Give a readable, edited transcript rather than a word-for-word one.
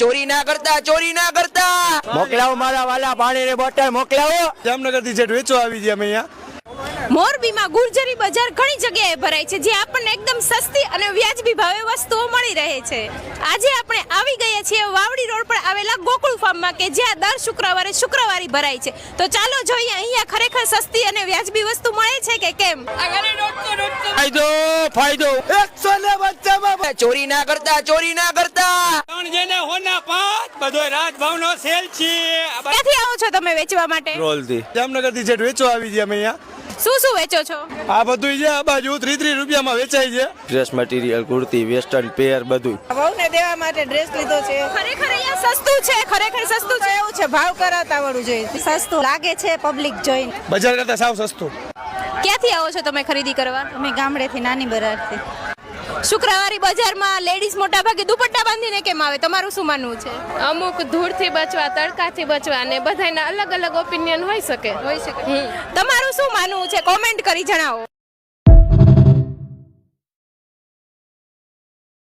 ચોરી ના કરતા મોકલાવો મારા વાલા પાણીની બોટલ મોકલાવો. જામનગરથી જેટ વેચો આવી ગયા અમે અહીંયા. મોરબીમાં ગુર્જરી બજાર ઘણી જગ્યાએ ભરાય છે, જે આપણને એકદમ સસ્તી અને વ્યાજબી ભાવે વસ્તુઓ મળી રહે છે. આજે આપણે આવી ગયા છીએ વાવડી રોડ પર આવેલા ગોકુળ ફાર્મમાં, કે જ્યાં દર શુક્રવારે શુક્રવારી ભરાય છે. તો ચાલો જોઈએ અહીંયા ખરેખર સસ્તી અને વ્યાજબી વસ્તુ મળે છે કે કેમ. ફાયદો 100 ને બચ્ચામાં ચોરી ના કરતા જેને હોના પાંચ બધો રાજભાવનો સેલ છે. ક્યાંથી આવો છો તમે વેચવા માટે? રોલથી જામનગરથી જેટ વેચો આવી ગયા અમે અહીંયા. શું શું વેચો છો? આ બધું છે આ બાજુ 30 રૂપિયામાં વેચાય છે. Dress material, kurti, western pair બધું. વહુને દેવા માટે ડ્રેસ લીધો છે. ખરેખર અહીંયા સસ્તું છે, ખરેખર સસ્તું છે. એવું છે, ભાવ કરાતા આવડવું જોઈએ. સસ્તું લાગે છે પબ્લિક જોઈને. બજાર કરતા સાવ સસ્તું. ક્યાંથી આવો છો તમે ખરીદી કરવા? અમે ગામડેથી નાની બરારથી. શુક્રવારી બજારમાં લેડીઝ મોટા ભાગે દુપટ્ટા બાંધીને કેમ આવે? તમારું શું માનવું છે? અમુક ધૂળથી બચવા, તડકાથી બચવા, અને બધાના અલગ અલગ ઓપિનિયન હોઈ શકે. તમારું શું માનવું છે? કોમેન્ટ કરી જણાવો.